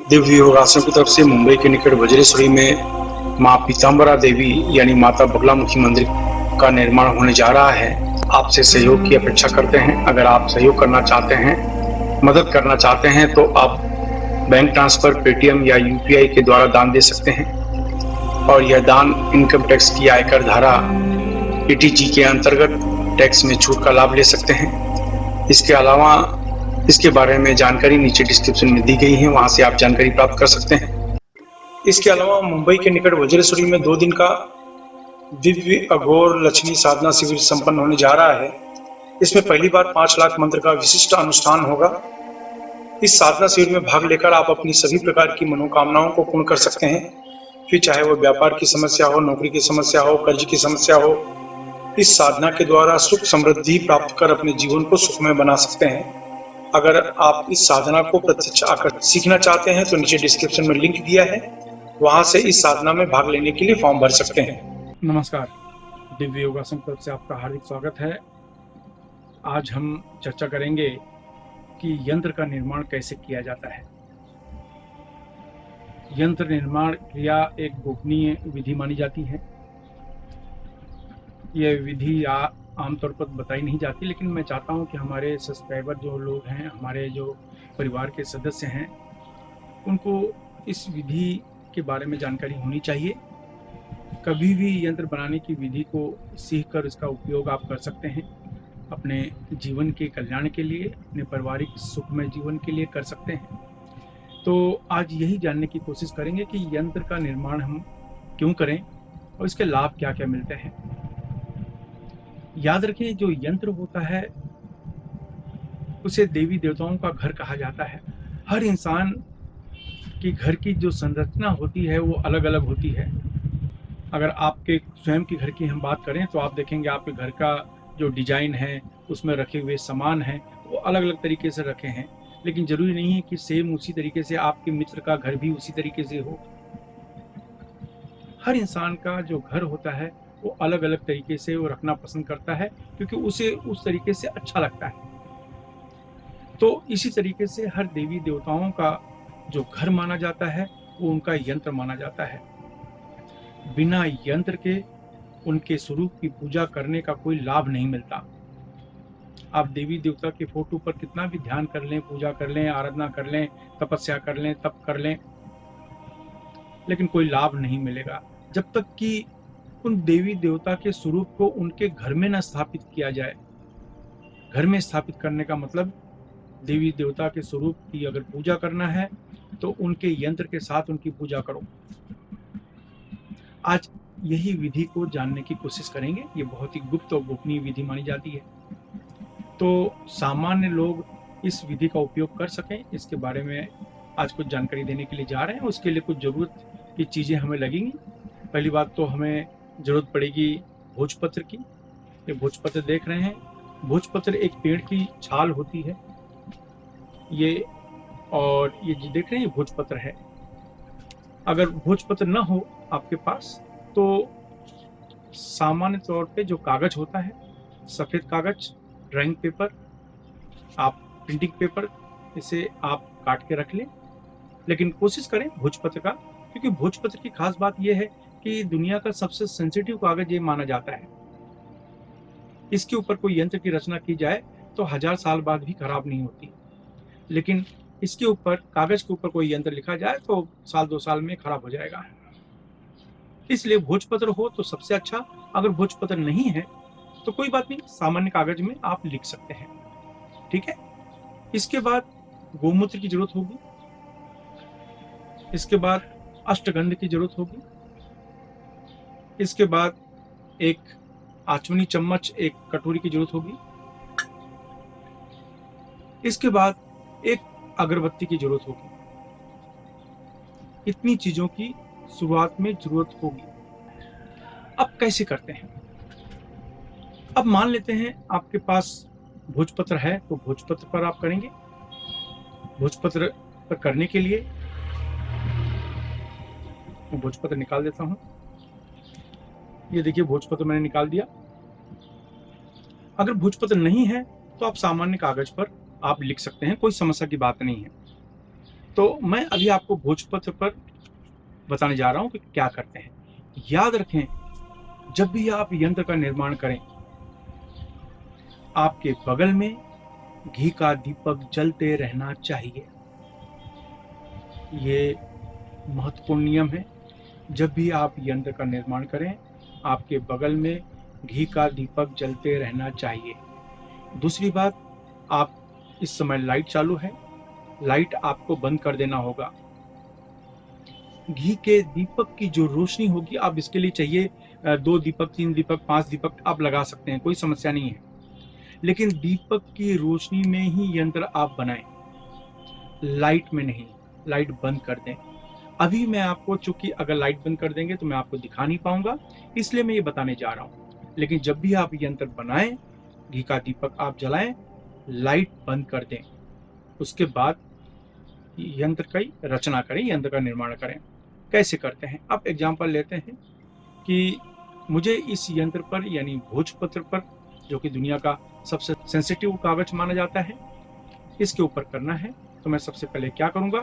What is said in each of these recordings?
दिव्य योगासन की तरफ से मुंबई के निकट वज्रेश्वरी में मां पीताम्बरा देवी यानी माता बगलामुखी मंदिर का निर्माण होने जा रहा है। आपसे सहयोग की अपेक्षा करते हैं। अगर आप सहयोग करना चाहते हैं, मदद करना चाहते हैं तो आप बैंक ट्रांसफर, पेटीएम या यूपीआई के द्वारा दान दे सकते हैं और यह दान इनकम टैक्स की आयकर धारा 80G के अंतर्गत टैक्स में छूट का लाभ ले सकते हैं। इसके अलावा इसके बारे में जानकारी नीचे डिस्क्रिप्शन में दी गई है, वहां से आप जानकारी प्राप्त कर सकते हैं। इसके अलावा मुंबई के निकट वज्रेश्वरी में 2 दिन का दिव्य अघोर लक्ष्मी साधना शिविर संपन्न होने जा रहा है। इसमें पहली बार 5 लाख मंत्र का विशिष्ट अनुष्ठान होगा। इस साधना शिविर में भाग लेकर आप अपनी सभी प्रकार की मनोकामनाओं को पूर्ण कर सकते हैं, फिर चाहे वो व्यापार की समस्या हो, नौकरी की समस्या हो, कर्ज की समस्या हो। इस साधना के द्वारा सुख समृद्धि प्राप्त कर अपने जीवन को सुखमय बना सकते हैं। अगर आप इस साधना को प्रत्यक्ष आकर सीखना चाहते हैं तो नीचे डिस्क्रिप्शन में लिंक दिया है, वहां से इस साधना में भाग लेने के लिए फॉर्म भर सकते हैं। नमस्कार, दिव्य योगासन तरफ से आपका हार्दिक स्वागत है। आज हम चर्चा करेंगे कि यंत्र का निर्माण कैसे किया जाता है। यंत्र निर्माण क्रिया एक गोपनीय विधि मानी जाती है। यह विधि आमतौर पर बताई नहीं जाती, लेकिन मैं चाहता हूं कि हमारे सब्सक्राइबर जो लोग हैं, हमारे जो परिवार के सदस्य हैं, उनको इस विधि के बारे में जानकारी होनी चाहिए। कभी भी यंत्र बनाने की विधि को सीखकर इसका उपयोग आप कर सकते हैं, अपने जीवन के कल्याण के लिए, अपने पारिवारिक सुखमय जीवन के लिए कर सकते हैं। तो आज यही जानने की कोशिश करेंगे कि यंत्र का निर्माण हम क्यों करें और इसके लाभ क्या क्या मिलते हैं। याद रखें, जो यंत्र होता है उसे देवी देवताओं का घर कहा जाता है। हर इंसान की घर की जो संरचना होती है वो अलग अलग होती है। अगर आपके स्वयं के घर की हम बात करें तो आप देखेंगे आपके घर का जो डिजाइन है, उसमें रखे हुए सामान हैं, वो अलग अलग तरीके से रखे हैं। लेकिन जरूरी नहीं है कि सेम उसी तरीके से आपके मित्र का घर भी उसी तरीके से हो। हर इंसान का जो घर होता है वो अलग अलग तरीके से वो रखना पसंद करता है, क्योंकि उसे उस तरीके से अच्छा लगता है। तो इसी तरीके से हर देवी देवताओं का जो घर माना जाता है वो उनका यंत्र माना जाता है। बिना यंत्र के उनके स्वरूप की पूजा करने का कोई लाभ नहीं मिलता। आप देवी देवता के फोटो पर कितना भी ध्यान कर लें, पूजा कर लें, आराधना कर लें, तपस्या कर लें, तप कर लें, लेकिन कोई लाभ नहीं मिलेगा जब तक कि उन देवी देवता के स्वरूप को उनके घर में न स्थापित किया जाए। घर में स्थापित करने का मतलब देवी देवता के स्वरूप की अगर पूजा करना है तो उनके यंत्र के साथ उनकी पूजा करो। आज यही विधि को जानने की कोशिश करेंगे। ये बहुत ही गुप्त और गोपनीय विधि मानी जाती है, तो सामान्य लोग इस विधि का उपयोग कर सकें, इसके बारे में आज कुछ जानकारी देने के लिए जा रहे हैं। उसके लिए कुछ जरूरत की चीज़ें हमें लगेंगी। पहली बात तो हमें जरूरत पड़ेगी भोजपत्र की। ये भोजपत्र देख रहे हैं, भोजपत्र एक पेड़ की छाल होती है ये, और ये जो देख रहे हैं ये भोजपत्र है। अगर भोजपत्र न हो आपके पास तो सामान्य तौर पे जो कागज होता है, सफेद कागज, ड्राइंग पेपर, आप प्रिंटिंग पेपर, इसे आप काट के रख लें। लेकिन कोशिश करें भोजपत्र का, क्योंकि भोजपत्र की खास बात यह है कि दुनिया का सबसे सेंसिटिव कागज ये माना जाता है। इसके ऊपर कोई यंत्र की रचना की जाए तो 1000 साल बाद भी खराब नहीं होती, लेकिन इसके ऊपर, कागज के ऊपर कोई यंत्र लिखा जाए तो 1-2 साल में खराब हो जाएगा। इसलिए भोजपत्र हो तो सबसे अच्छा। अगर भोजपत्र नहीं है तो कोई बात नहीं, सामान्य कागज में आप लिख सकते हैं, ठीक है। इसके बाद गोमूत्र की जरूरत होगी। इसके बाद अष्टगंध की जरूरत होगी। इसके बाद एक आचमनी चम्मच, एक कटोरी की जरूरत होगी। इसके बाद एक अगरबत्ती की जरूरत होगी। इतनी चीजों की शुरुआत में जरूरत होगी। अब कैसे करते हैं? अब मान लेते हैं आपके पास भोजपत्र है तो भोजपत्र पर आप करेंगे। भोजपत्र पर करने के लिए मैं भोजपत्र निकाल देता हूं। ये देखिए, भोजपत्र मैंने निकाल दिया। अगर भोजपत्र नहीं है तो आप सामान्य कागज पर आप लिख सकते हैं, कोई समस्या की बात नहीं है। तो मैं अभी आपको भोजपत्र पर बताने जा रहा हूं कि क्या करते हैं। याद रखें, जब भी आप यंत्र का निर्माण करें, आपके बगल में घी का दीपक जलते रहना चाहिए। ये महत्वपूर्ण नियम है। जब भी आप यंत्र का निर्माण करें, आपके बगल में घी का दीपक जलते रहना चाहिए। दूसरी बात, आप इस समय लाइट चालू है, लाइट आपको बंद कर देना होगा। घी के दीपक की जो रोशनी होगी, आप इसके लिए चाहिए 2 दीपक, 3 दीपक, 5 दीपक आप लगा सकते हैं, कोई समस्या नहीं है। लेकिन दीपक की रोशनी में ही यंत्र आप बनाएं, लाइट में नहीं। लाइट बंद कर दें। अभी मैं आपको, चूंकि अगर लाइट बंद कर देंगे तो मैं आपको दिखा नहीं पाऊंगा, इसलिए मैं ये बताने जा रहा हूं। लेकिन जब भी आप यंत्र बनाएं, घी का दीपक आप जलाएं, लाइट बंद कर दें। उसके बाद यंत्र की रचना करें, यंत्र का निर्माण करें। कैसे करते हैं, आप एग्जाम्पल लेते हैं कि मुझे इस यंत्र पर यानी भोजपत्र पर, जो कि दुनिया का सबसे सेंसिटिव कागज माना जाता है, इसके ऊपर करना है। तो मैं सबसे पहले क्या करूंगा,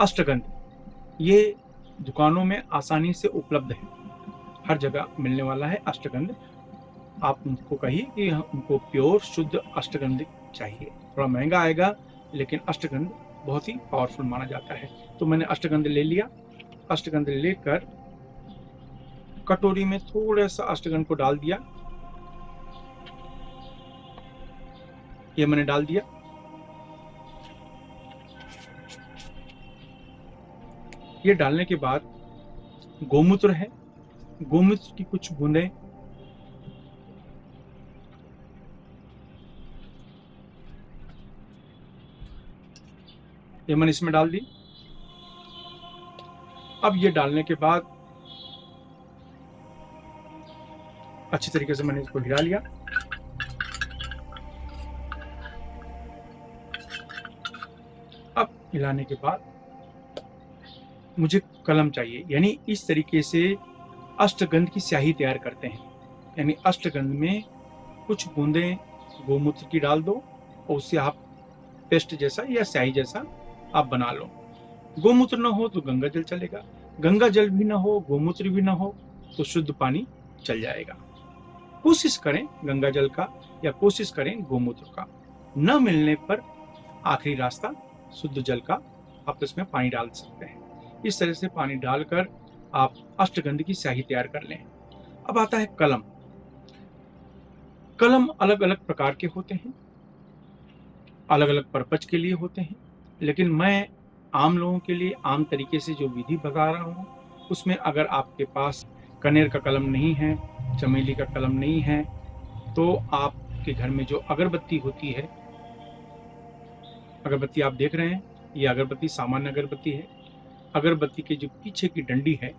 अष्टगंध, ये दुकानों में आसानी से उपलब्ध है, हर जगह मिलने वाला है अष्टगंध। आप उनको कहिए कि उनको प्योर शुद्ध अष्टगंध चाहिए। थोड़ा महंगा आएगा, लेकिन अष्टगंध बहुत ही पावरफुल माना जाता है। तो मैंने अष्टगंध ले लिया। अष्टगंध लेकर कटोरी में थोड़ा सा अष्टगंध को डाल दिया। ये मैंने डाल दिया। ये डालने के बाद गोमूत्र है, गोमूत्र की कुछ बूंदें ये मैंने इसमें डाल दी। अब ये डालने के बाद अच्छी तरीके से मैंने इसको हिला लिया। अब हिलाने के बाद मुझे कलम चाहिए, यानी इस तरीके से अष्टगंध की स्याही तैयार करते हैं। यानी अष्टगंध में कुछ बूंदें गोमूत्र की डाल दो और उससे आप पेस्ट जैसा या स्याही जैसा आप बना लो। गोमूत्र ना हो तो गंगा जल चलेगा, गंगा जल भी ना हो, गोमूत्र भी ना हो तो शुद्ध पानी चल जाएगा। कोशिश करें गंगा जल का या कोशिश करें गोमूत्र का। न मिलने पर आखिरी रास्ता शुद्ध जल का, आप इसमें पानी डाल सकते हैं। इस तरह से पानी डालकर आप अष्टगंध की स्याही तैयार कर लें। अब आता है कलम। कलम अलग अलग प्रकार के होते हैं, अलग अलग पर्पज के लिए होते हैं, लेकिन मैं आम लोगों के लिए आम तरीके से जो विधि बता रहा हूँ, उसमें अगर आपके पास कनेर का कलम नहीं है, चमेली का कलम नहीं है, तो आपके घर में जो अगरबत्ती होती है, अगरबत्ती आप देख रहे हैं, ये अगरबत्ती सामान्य अगरबत्ती है। अगरबत्ती के जो पीछे की डंडी है,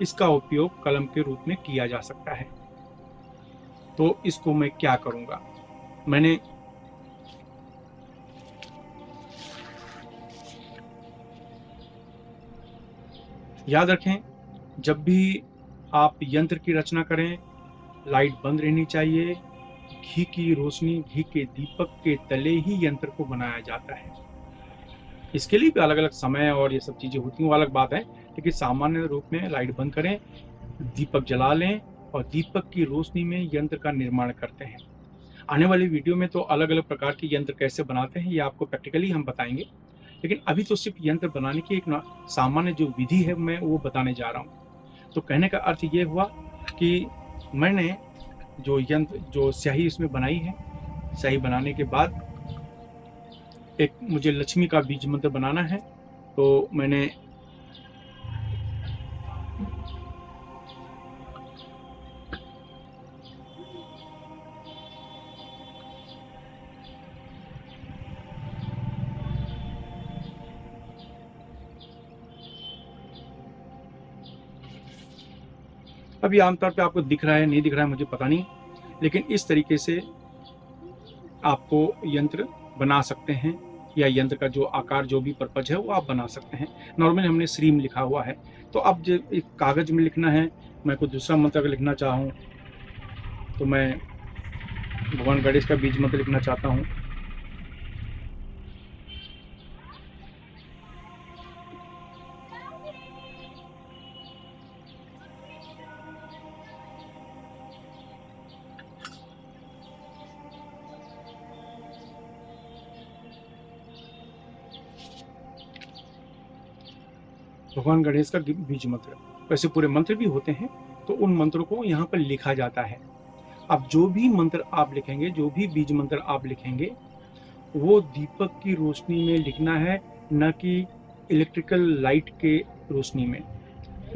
इसका उपयोग कलम के रूप में किया जा सकता है। तो इसको मैं क्या करूंगा, मैंने याद रखें, जब भी आप यंत्र की रचना करें, लाइट बंद रहनी चाहिए। घी की रोशनी, घी के दीपक के तले ही यंत्र को बनाया जाता है। इसके लिए भी अलग अलग समय और ये सब चीजें होती हैं, वो अलग बात है। लेकिन सामान्य रूप में लाइट बंद करें, दीपक जला लें और दीपक की रोशनी में यंत्र का निर्माण करते हैं। आने वाली वीडियो में तो अलग अलग प्रकार के यंत्र कैसे बनाते हैं ये आपको प्रैक्टिकली हम बताएंगे, लेकिन अभी तो सिर्फ यंत्र बनाने की एक सामान्य जो विधि है मैं वो बताने जा रहा हूँ। तो कहने का अर्थ ये हुआ कि मैंने जो यंत्र, जो स्याही इसमें बनाई है, स्याही बनाने के बाद एक मुझे लक्ष्मी का बीज मंत्र बनाना है। तो मैंने अभी आमतौर पे आपको दिख रहा है नहीं दिख रहा है मुझे पता नहीं, लेकिन इस तरीके से आपको यंत्र बना सकते हैं, या यंत्र का जो आकार, जो भी पर्पज है वो आप बना सकते हैं। नॉर्मली हमने श्रीम लिखा हुआ है, तो अब जो एक कागज में लिखना है, मैं कोई दूसरा मंत्र अगर लिखना चाहूँ तो मैं भगवान गणेश का बीज मंत्र लिखना चाहता हूँ, भगवान गणेश का बीज मंत्र। वैसे पूरे मंत्र भी होते हैं, तो उन मंत्रों को यहाँ पर लिखा जाता है। अब जो भी मंत्र आप लिखेंगे, जो भी बीज मंत्र आप लिखेंगे, वो दीपक की रोशनी में लिखना है, न कि इलेक्ट्रिकल लाइट के रोशनी में।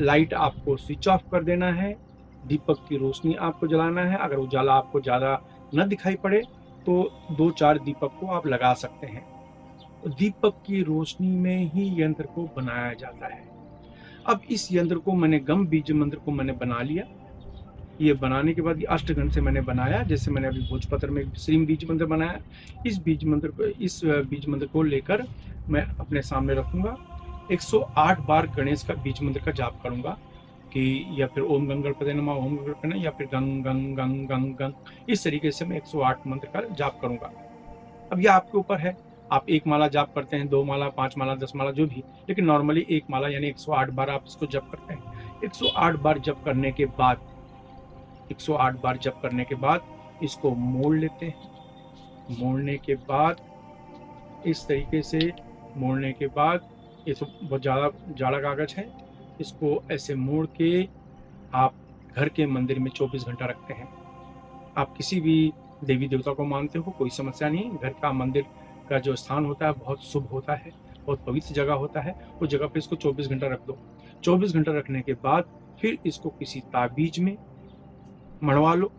लाइट आपको स्विच ऑफ कर देना है, दीपक की रोशनी आपको जलाना है। अगर उजाला आपको ज़्यादा न दिखाई पड़े तो 2-4 दीपक को आप लगा सकते हैं। दीपक की रोशनी में ही यंत्र को बनाया जाता है। अब इस यंत्र को मैंने गम बीज मंत्र को मैंने बना लिया। ये बनाने के बाद ये अष्टगंध से मैंने बनाया, जैसे मैंने अभी भोजपत्र में श्रीम बीज मंत्र बनाया। इस बीज मंत्र को लेकर मैं अपने सामने रखूंगा। 108 बार गणेश का बीज मंत्र का जाप करूंगा, कि या फिर ओम गंग गणपते नमः, ओम गणपते नमः, या फिर गंग गंग गंग गंग गंग। इस तरीके से मैं 108 मंत्र का जाप करूंगा। अब यह आपके ऊपर है, आप 1 माला जाप करते हैं, 2 माला, 5 माला, 10 माला, जो भी, लेकिन नॉर्मली 1 माला यानी 108 बार आप इसको जप करते हैं। 108 बार जप करने के बाद 108 बार जप करने के बाद इसको मोड़ लेते हैं। मोड़ने के बाद इस तरीके से मोड़ने के बाद, ये तो बहुत ज़्यादा जाड़ा कागज है, इसको ऐसे मोड़ के आप घर के मंदिर में 24 घंटा रखते हैं। आप किसी भी देवी देवता को मानते हो, कोई समस्या नहीं। घर का मंदिर का जो स्थान होता है बहुत शुभ होता है, बहुत पवित्र जगह होता है। उस जगह पे इसको 24 घंटा रख दो। 24 घंटा रखने के बाद फिर इसको किसी ताबीज में मढ़वा लो।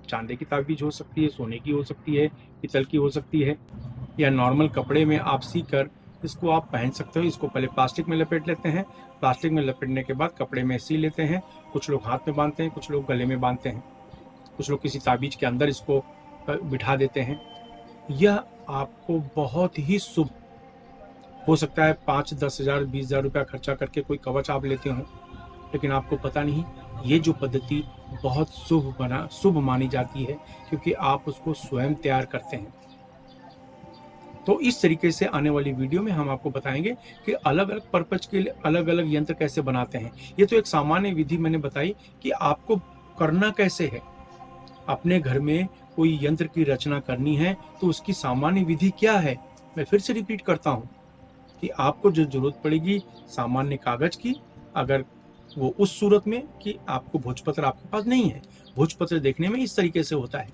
चांदी की ताबीज हो सकती है, सोने की हो सकती है, पीतल की हो सकती है, या नॉर्मल कपड़े में आप सी कर इसको आप पहन सकते हो। इसको पहले प्लास्टिक में लपेट लेते हैं। प्लास्टिक में लपेटने के बाद कपड़े में सी लेते हैं। कुछ लोग हाथ में बांधते हैं, कुछ लोग गले में बांधते हैं, कुछ लोग किसी ताबीज के अंदर इसको बिठा देते हैं। यह आपको बहुत ही शुभ हो सकता है। 5-10 हज़ार 20 हज़ार रुपया खर्चा करके कोई कवच आप लेते हो, लेकिन आपको पता नहीं ये जो पद्धति बहुत शुभ मानी जाती है, क्योंकि आप उसको स्वयं तैयार करते हैं। तो इस तरीके से आने वाली वीडियो में हम आपको बताएंगे कि अलग अलग पर्पज के लिए अलग अलग यंत्र कैसे बनाते हैं। ये तो एक सामान्य विधि मैंने बताई कि आपको करना कैसे है। अपने घर में कोई यंत्र की रचना करनी है तो उसकी सामान्य विधि क्या है, मैं फिर से रिपीट करता हूँ कि आपको जो जरूरत पड़ेगी सामान्य कागज की, अगर वो उस सूरत में कि आपको भोजपत्र आपके पास नहीं है। भोजपत्र देखने में इस तरीके से होता है,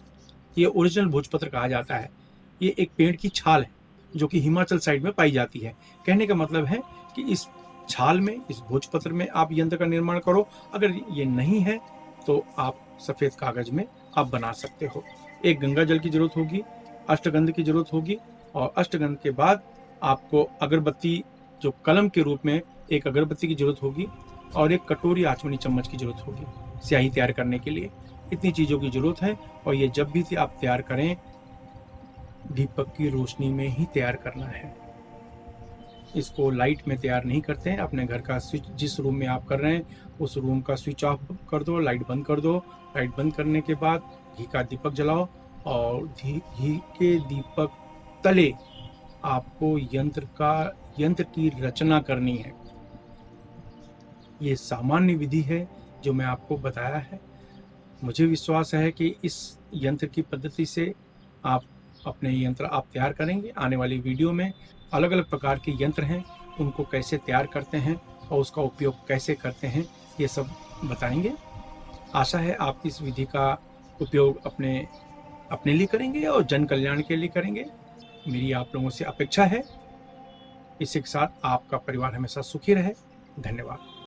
ये ओरिजिनल भोजपत्र कहा जाता है। ये एक पेड़ की छाल है जो कि हिमाचल साइड में पाई जाती है। कहने का मतलब है कि इस छाल में, इस भोजपत्र में आप यंत्र का निर्माण करो। अगर ये नहीं है तो आप सफेद कागज में आप बना सकते हो। एक गंगा जल की जरूरत होगी, अष्टगंध की जरूरत होगी, और अष्टगंध के बाद आपको अगरबत्ती, जो कलम के रूप में एक अगरबत्ती की जरूरत होगी, और एक कटोरी आचमनी चम्मच की जरूरत होगी स्याही तैयार करने के लिए। इतनी चीज़ों की जरूरत है, और ये जब भी आप तैयार करें दीपक की रोशनी में ही तैयार करना है। इसको लाइट में तैयार नहीं करते हैं। अपने घर का स्विच, जिस रूम में आप कर रहे हैं उस रूम का स्विच ऑफ कर दो, लाइट बंद कर दो। लाइट बंद करने के बाद घी का दीपक जलाओ, और घी के दीपक तले आपको यंत्र की रचना करनी है। ये सामान्य विधि है जो मैं आपको बताया है। मुझे विश्वास है कि इस यंत्र की पद्धति से आप अपने यंत्र आप तैयार करेंगे। आने वाली वीडियो में अलग अलग प्रकार के यंत्र हैं, उनको कैसे तैयार करते हैं और उसका उपयोग कैसे करते हैं, ये सब बताएंगे। आशा है आप इस विधि का उपयोग अपने लिए करेंगे और जन कल्याण के लिए करेंगे। मेरी आप लोगों से अपेक्षा है। इसी के साथ आपका परिवार हमेशा सुखी रहे। धन्यवाद।